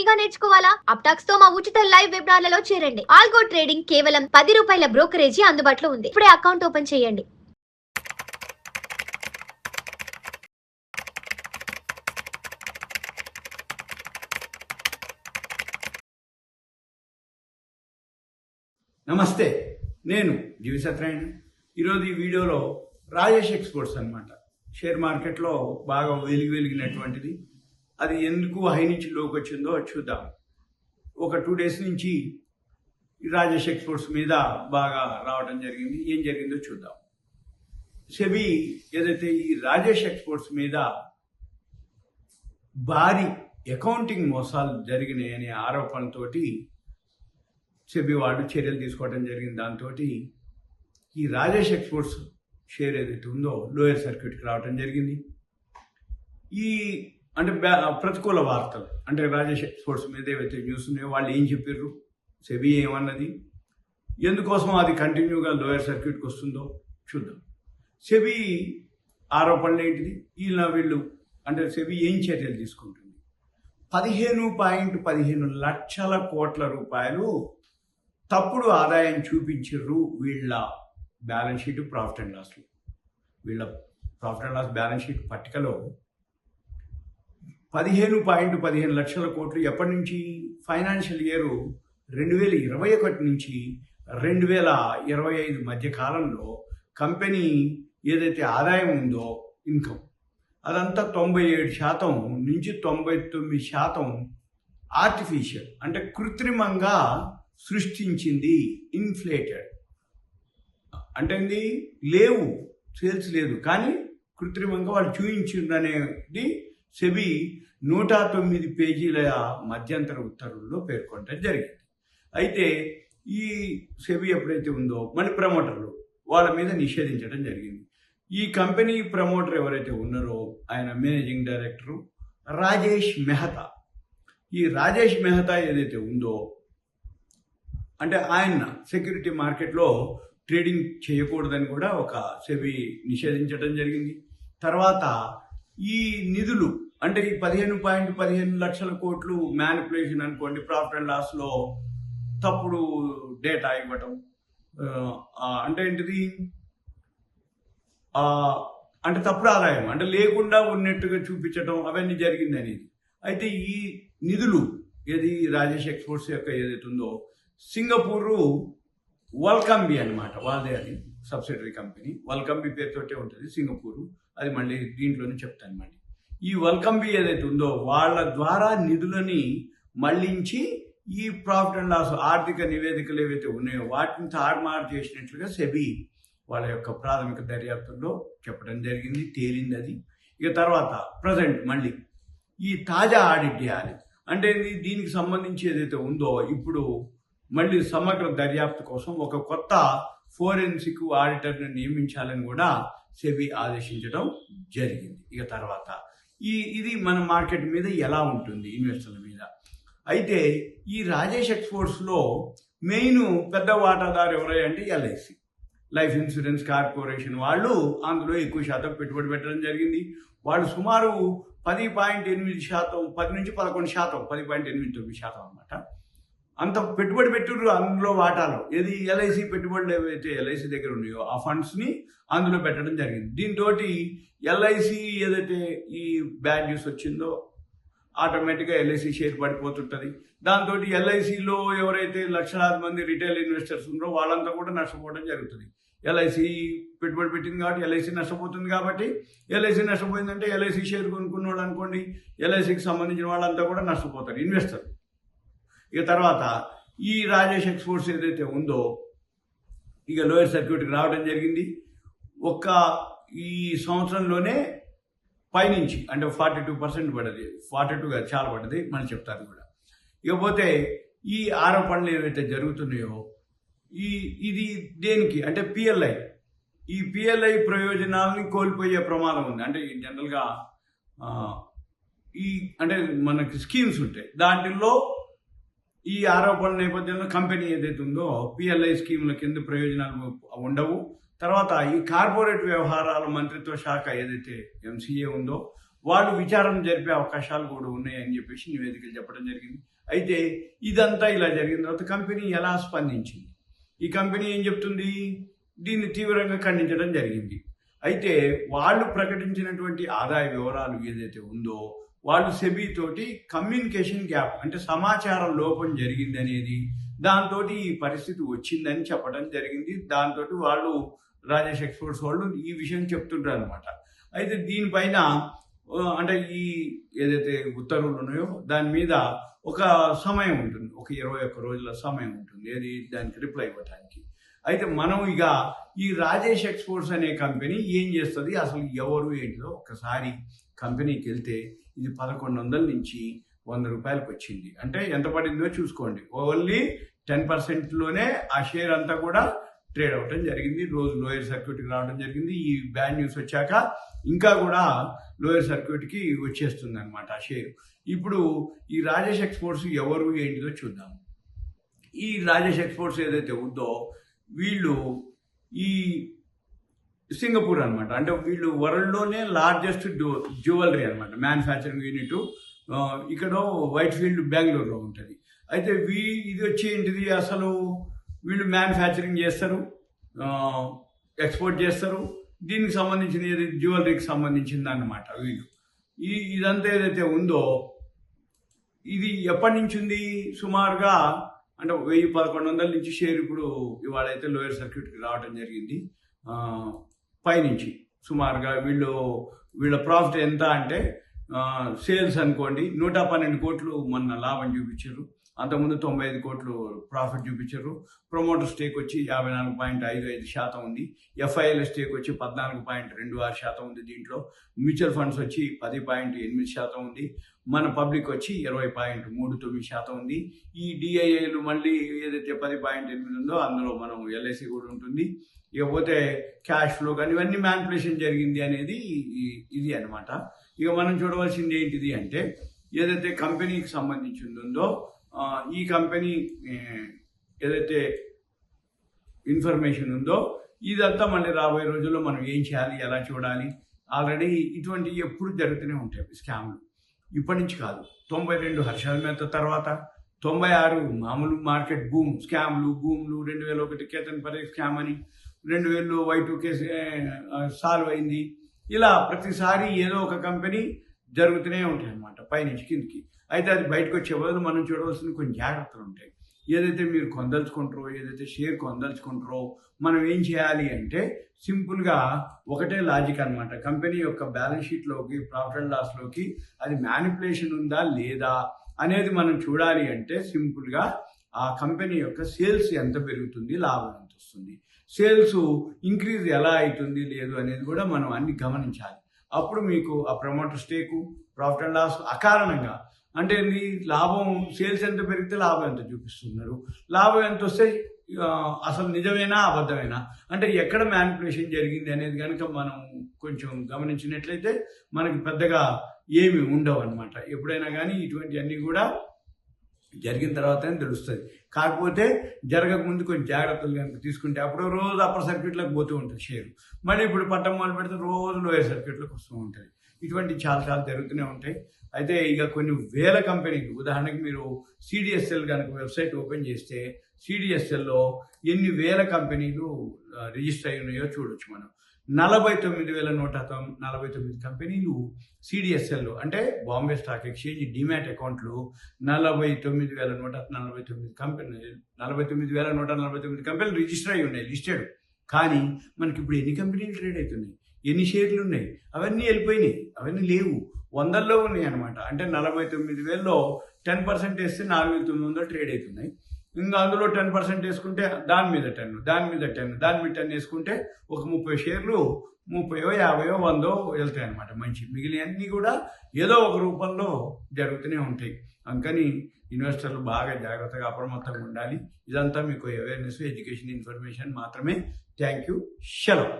గా నేర్చుకోవాలా? అప్టాక్స్ తో మా ఉచిత లైవ్ వెబినార్లలో చేరండి. ఆల్గో ట్రేడింగ్ కేవలం 10 రూపాయల బ్రోకరేజీ అందుబాటులో ఉంది. ఇప్పుడే అకౌంట్ ఓపెన్ చేయండి. నమస్తే, నేను జీవి సత్యనారాయణ. ఈరోజు ఈ వీడియోలో రాజేష్ ఎక్స్పోర్ట్స్ అన్నమాట. షేర్ మార్కెట్లో బాగా వెలిగినటువంటిది. అది ఎందుకు హై నుంచి లోకి వచ్చిందో చూద్దాం. ఒక 2 డేస్ నుంచి ఈ రాజేష్ ఎక్స్పోర్ట్స్ మీద బాగా రావడం జరిగింది. ఏం జరిగిందో చూద్దాం. సెబీ ఏదైతే ఈ రాజేష్ ఎక్స్పోర్ట్స్ మీద భారీ అకౌంటింగ్ మోసాలు జరిగినాయనే ఆరోపణలతోటి సెబీ వాళ్ళు చర్యలు తీసుకోవడం జరిగింది. దాంతో ఈ రాజేష్ ఎక్స్పోర్ట్స్ షేర్ ఏదైతే ఉందో లోయర్ సర్క్యూట్కి రావడం జరిగింది. ఈ అంటే ప్రతికూల వార్తలు అంటే రాజేష్ ఎక్స్పోర్ట్స్ మీద ఏవైతే న్యూస్ ఉన్నాయో వాళ్ళు ఏం చెప్పారు, సెబీ ఏమన్నది, ఎందుకోసం అది కంటిన్యూగా లోయర్ సర్క్యూట్కి వస్తుందో చూద్దాం. సెబీ ఆరోపణలు ఏంటిది, వీళ్ళు అంటే సెబీ ఏం చర్యలు తీసుకుంటుంది. 15.15 లక్షల కోట్ల రూపాయలు తప్పుడు ఆదాయం చూపించారు వీళ్ళ బ్యాలెన్స్ షీట్, ప్రాఫిట్ అండ్ లాస్లో. వీళ్ళ profit and loss balance sheet పట్టికలో 15.15 లక్షల కోట్లు ఎప్పటి నుంచి, ఫైనాన్షియల్ ఇయర్ 2021 నుంచి 2025 మధ్య కాలంలో కంపెనీ ఏదైతే ఆదాయం ఉందో ఇన్కమ్ అదంతా 97% నుంచి 99% ఆర్టిఫిషియల్ అంటే కృత్రిమంగా సృష్టించింది. ఇన్ఫ్లేటెడ్ అంటే లేవు, సేల్స్ లేదు, కానీ కృత్రిమంగా వాళ్ళు చూపించింది అనేది సెబీ 109 పేజీల మధ్యంతర ఉత్తర్వుల్లో పేర్కొనడం జరిగింది. అయితే ఈ సెబీ ఎప్పుడైతే ఉందో మళ్ళీ ప్రమోటర్లు వాళ్ళ మీద నిషేధించడం జరిగింది. ఈ కంపెనీ ప్రమోటర్ ఎవరైతే ఉన్నారో ఆయన మేనేజింగ్ డైరెక్టరు రాజేష్ మెహతా. ఈ రాజేష్ మెహతా ఏదైతే ఉందో అంటే ఆయన సెక్యూరిటీ మార్కెట్లో ట్రేడింగ్ చేయకూడదని కూడా ఒక సెబీ నిషేధించడం జరిగింది. తర్వాత ఈ నిధులు అంటే ఈ 15.15 లక్షల కోట్లు మ్యానిపులేషన్ అనుకోండి, ప్రాఫిట్ అండ్ లాస్లో తప్పుడు డేటా ఇవ్వటం, అంటే ఏంటిది అంటే తప్పుడు ఆదాయం అంటే లేకుండా ఉన్నట్టుగా చూపించడం, అవన్నీ జరిగింది అనేది. అయితే ఈ నిధులు ఏది రాజేష్ ఎక్స్పోర్ట్స్ యొక్క ఏదైతే ఉందో సింగపూరు వల్కంబి అనమాట, వాళ్ళదే అది సబ్సిడరీ కంపెనీ. వల్కంబి పేరుతోటే ఉంటుంది సింగపూరు, అది మళ్ళీ దీంట్లోనే చెప్తాను. మళ్ళీ ఈ వల్కంబి ఏదైతే ఉందో వాళ్ళ ద్వారా నిధులని మళ్లించి ఈ ప్రాఫిట్ అండ్ లాస్ ఆర్థిక నివేదికలు ఏవైతే ఉన్నాయో వాటిని తారుమారు చేసినట్లుగా సెబీ వాళ్ళ యొక్క ప్రాథమిక దర్యాప్తుల్లో చెప్పడం జరిగింది, తేలింది అది. ఇక తర్వాత ప్రజెంట్ మళ్ళీ ఈ తాజా ఆడిట్ చేయాలి అంటే దీనికి సంబంధించి ఏదైతే ఉందో ఇప్పుడు మళ్ళీ సమగ్ర దర్యాప్తు కోసం ఒక కొత్త ఫోరెన్సిక్ ఆడిటర్ని నియమించాలని కూడా సెబీ ఆదేశించడం జరిగింది. ఇక తర్వాత ఇది మన మార్కెట్ మీద ఎలా ఉంటుంది ఇన్వెస్టర్ల మీద. అయితే ఈ రాజేష్ ఎక్స్పోర్ట్స్లో మెయిన్ పెద్ద వాటాదారు ఎవరై అంటే ఎల్ఐసి, లైఫ్ ఇన్సూరెన్స్ కార్పొరేషన్. వాళ్ళు అందులో ఎక్కువ శాతం పెట్టుబడి పెట్టడం జరిగింది. వాళ్ళు సుమారు 10.8%, 10 నుంచి 11%, 10.89% అనమాట. అంత పెట్టుబడి పెట్టారు అందులో వాటాలో. ఏది ఎల్ఐసి పెట్టుబడులు ఏవైతే ఎల్ఐసి దగ్గర ఉన్నాయో ఆ ఫండ్స్ని అందులో పెట్టడం జరిగింది. దీంతో ఎల్ఐసి ఏదైతే ఈ బ్యాడ్ న్యూస్ వచ్చిందో ఆటోమేటిక్గా ఎల్ఐసి షేర్ పడిపోతుంటుంది. దాంతో ఎల్ఐసిలో ఎవరైతే లక్షలాది మంది రిటైల్ ఇన్వెస్టర్స్ ఉన్నారో వాళ్ళంతా కూడా నష్టపోవడం జరుగుతుంది. ఎల్ఐసి పెట్టుబడి పెట్టింది కాబట్టి ఎల్ఐసి నష్టపోతుంది. కాబట్టి ఎల్ఐసి నష్టపోయిందంటే ఎల్ఐసి షేర్ కొనుక్కున్న వాళ్ళు అనుకోండి, ఎల్ఐసికి సంబంధించిన వాళ్ళంతా కూడా నష్టపోతారు ఇన్వెస్టర్. ఇక తర్వాత ఈ రాజేష్ ఎక్స్పోర్ట్స్ ఏదైతే ఉందో ఇక లోయర్ సర్క్యూట్కి రావడం జరిగింది. ఈ సంవత్సరంలోనే పైనుంచి అంటే 42% పడ్డది, 42 కాదు చాలా పడ్డది, మళ్ళీ చెప్తాను కూడా. ఇకపోతే ఈ ఆరోపణలు ఏవైతే జరుగుతున్నాయో ఇది దేనికి అంటే పిఎల్ఐ, ఈ పిఎల్ఐ ప్రయోజనాలని కోల్పోయే ప్రమాదం ఉంది. అంటే జనరల్గా అంటే మనకి స్కీమ్స్ ఉంటాయి, దాంట్లో ఈ ఆరోపణల నేపథ్యంలో కంపెనీ ఏదైతే ఉందో పిఎల్ఐ స్కీముల కింద ప్రయోజనాలు ఉండవు. తర్వాత ఈ కార్పొరేట్ వ్యవహారాల మంత్రిత్వ శాఖ ఏదైతే ఎంసీఏ ఉందో వాళ్ళు విచారణ జరిపే అవకాశాలు కూడా ఉన్నాయని చెప్పేసి నివేదికలు చెప్పడం జరిగింది. అయితే ఇదంతా ఇలా జరిగిన తర్వాత కంపెనీ ఎలా స్పందించింది? ఈ కంపెనీ ఏం చెప్తుంది? దీన్ని తీవ్రంగా ఖండించడం జరిగింది. అయితే వాళ్ళు ప్రకటించినటువంటి ఆదాయ వివరాలు ఏదైతే ఉందో వాళ్ళు సెబీ తోటి కమ్యూనికేషన్ గ్యాప్ అంటే సమాచారం లోపం జరిగింది అనేది, దాంతో ఈ పరిస్థితి వచ్చిందని చెప్పడం జరిగింది. దాంతో వాళ్ళు రాజేష్ ఎక్స్పోర్ట్స్ వాళ్ళు ఈ విషయం చెప్తుంటారు అనమాట. అయితే దీనిపైన అంటే ఈ ఏదైతే ఉత్తర్వులు ఉన్నాయో దాని మీద ఒక సమయం ఉంటుంది, ఒక 21 రోజుల సమయం ఉంటుంది ఏది దానికి రిప్లై ఇవ్వడానికి. అయితే మనం ఇక ఈ రాజేష్ ఎక్స్పోర్ట్స్ అనే కంపెనీ ఏం చేస్తుంది, అసలు ఎవరు ఏంటిదో ఒక్కసారి కంపెనీకి వెళ్తే ఇది 1100 నుంచి 100 రూపాయలకు వచ్చింది. అంటే ఎంత పడిందో చూసుకోండి. ఓన్లీ 10%లోనే ఆ షేర్ అంతా కూడా ట్రేడ్ అవ్వడం జరిగింది. రోజు లోయర్ సర్క్యూట్కి రావడం జరిగింది. ఈ బ్యాడ్ న్యూస్ వచ్చాక ఇంకా కూడా లోయర్ సర్క్యూట్కి వచ్చేస్తుంది అనమాట ఆ షేర్. ఇప్పుడు ఈ రాజేష్ ఎక్స్పోర్ట్స్ ఎవరు ఏంటిదో చూద్దాం. ఈ రాజేష్ ఎక్స్పోర్ట్స్ ఏదైతే ఉందో వీళ్ళు ఈ సింగపూర్ అనమాట. అంటే వీళ్ళు వరల్డ్లోనే లార్జెస్ట్ జ్యువెలరీ అనమాట మ్యానుఫ్యాక్చరింగ్ యూనిట్. ఇక్కడ వైట్ ఫీల్డ్ బెంగళూరులో ఉంటుంది. అయితే ఇది వచ్చి ఏంటిది, అసలు వీళ్ళు మ్యానుఫ్యాక్చరింగ్ చేస్తారు, ఎక్స్పోర్ట్ చేస్తారు. దీనికి సంబంధించిన ఏది జ్యువెలరీకి సంబంధించింది అన్నమాట. వీళ్ళు ఇదంతా ఏదైతే ఉందో ఇది ఎప్పటి నుంచి ఉంది, సుమారుగా అంటే 1100 నుంచి షేర్ ఇప్పుడు ఇవాళ అయితే లోయర్ సర్క్యూట్కి రావడం జరిగింది. పైనుంచి సుమారుగా వీళ్ళ ప్రాఫిట్ ఎంత అంటే సేల్స్ అనుకోండి 112 కోట్లు మొన్న లాభం చూపించారు. అంతకుముందు 95 కోట్లు ప్రాఫిట్ చూపించారు. ప్రమోటర్ స్టేక్ వచ్చి 54.55% ఉంది. ఎఫ్ఐఎల్ స్టేక్ వచ్చి 14.26% ఉంది. దీంట్లో మ్యూచువల్ ఫండ్స్ వచ్చి 10.8% ఉంది. మన పబ్లిక్ వచ్చి 20.39% ఉంది. ఈ డిఐఏలు మళ్ళీ ఏదైతే 10.8 ఉందో అందులో మనం ఎల్ఐసి కూడా ఉంటుంది. ఇకపోతే క్యాష్ ఫ్లో కానీ ఇవన్నీ మ్యానిపులేషన్ జరిగింది అనేది ఇది అనమాట. ఇక మనం చూడవలసింది ఏంటిది అంటే ఏదైతే కంపెనీకి సంబంధించి ఉందో ఈ కంపెనీ ఏదైతే ఇన్ఫర్మేషన్ ఉందో ఇదంతా మళ్ళీ రాబోయే రోజుల్లో మనం ఏం చేయాలి, ఎలా చూడాలి. ఆల్రెడీ ఇటువంటి ఎప్పుడు జరుగుతూనే ఉంటాయి స్కామ్లు. ఇప్పటి నుంచి కాదు, 92 హర్షాల మేత తర్వాత, 96 మామూలు మార్కెట్ బూమ్ స్కామ్లు, బూమ్లు, 2001 కేతన్ పరేఖ్ స్కామ్ అని, 2000 Y2K సాల్వ్ అయింది. ఇలా ప్రతిసారి ఏదో ఒక కంపెనీ జరుగుతూనే ఉంటాయి అన్నమాట పైనుంచి కిందికి. అయితే అది బయటకు వచ్చే బదులు మనం చూడవలసిన కొన్ని జాగ్రత్తలు ఉంటాయి. ఏదైతే మీరు కొందలుచుకుంటారో, ఏదైతే షేర్ కొందలుచుకుంటారో మనం ఏం చేయాలి అంటే సింపుల్గా ఒకటే లాజిక్ అనమాట. కంపెనీ యొక్క బ్యాలెన్స్ షీట్లోకి, ప్రాఫిట్ అండ్ లాస్లోకి అది మ్యానిపులేషన్ ఉందా లేదా అనేది మనం చూడాలి అంటే సింపుల్గా ఆ కంపెనీ యొక్క సేల్స్ ఎంత పెరుగుతుంది, లాభం ఎంత వస్తుంది, సేల్స్ ఇంక్రీజ్ ఎలా అవుతుంది లేదు అనేది కూడా మనం అన్ని గమనించాలి. అప్పుడు మీకు ఆ ప్రమోటర్ స్టేకు, ప్రాఫిట్ అండ్ లాస్ అకారణంగా అంటే లాభం సేల్స్ ఎంత పెరిగితే లాభం ఎంత చూపిస్తున్నారు, లాభం ఎంత వస్తే అసలు నిజమేనా అబద్ధమేనా అంటే ఎక్కడ మ్యానిపులేషన్ జరిగింది అనేది కనుక మనం కొంచెం గమనించినట్లయితే మనకి పెద్దగా ఏమి ఉండవు అనమాట. ఎప్పుడైనా కానీ ఇటువంటివన్నీ కూడా జరిగిన తర్వాతనే తెలుస్తుంది. కాకపోతే జరగకముందు కొంచెం జాగ్రత్తలు కనుక తీసుకుంటే అప్పుడు రోజు అప్పర్ సర్క్యూట్లకు పోతూ ఉంటుంది షేర్. మళ్ళీ ఇప్పుడు పట్టం మొదలు పెడితే రోజు లోయర్ సర్క్యూట్లకు వస్తూ ఉంటుంది. ఇటువంటి చాలా జరుగుతూనే ఉంటాయి. అయితే ఇక కొన్ని వేల కంపెనీలు, ఉదాహరణకి మీరు సిడిఎస్ఎల్ కనుక వెబ్సైట్ ఓపెన్ చేస్తే సిడిఎస్ఎల్లో ఎన్ని వేల కంపెనీలు రిజిస్టర్ అయి ఉన్నాయో చూడొచ్చు మనం. 49,149 కంపెనీలు సిడిఎస్ఎల్లో అంటే బాంబే స్టాక్ ఎక్స్చేంజ్ డిమ్యాట్ అకౌంట్లు 49,149 కంపెనీలు 49,149 కంపెనీలు రిజిస్టర్ అయి ఉన్నాయి లిస్టెడ్. కానీ మనకి ఇప్పుడు ఎన్ని కంపెనీలు ట్రేడ్ అవుతున్నాయి, ఎన్ని షేర్లు ఉన్నాయి, అవన్నీ వెళ్ళిపోయినాయి, అవన్నీ లేవు, వందల్లో ఉన్నాయి అనమాట. అంటే 49,000లో 10% వేస్తే 4,900 ట్రేడ్ అవుతున్నాయి. ఇంకా అందులో 10% వేసుకుంటే దాని మీద 10, దాని మీద 10, దాని మీద 10 వేసుకుంటే ఒక 30 షేర్లు 30, 50, 100 వెళ్తాయి అనమాట. మంచి మిగిలినవన్నీ కూడా ఏదో ఒక రూపంలో జరుగుతూనే ఉంటాయి. అందుకని ఇన్వెస్టర్లు బాగా జాగ్రత్తగా అప్రమత్తంగా ఉండాలి. ఇదంతా మీకు అవేర్నెస్, ఎడ్యుకేషన్, ఇన్ఫర్మేషన్ మాత్రమే. Thank you. సెలవు.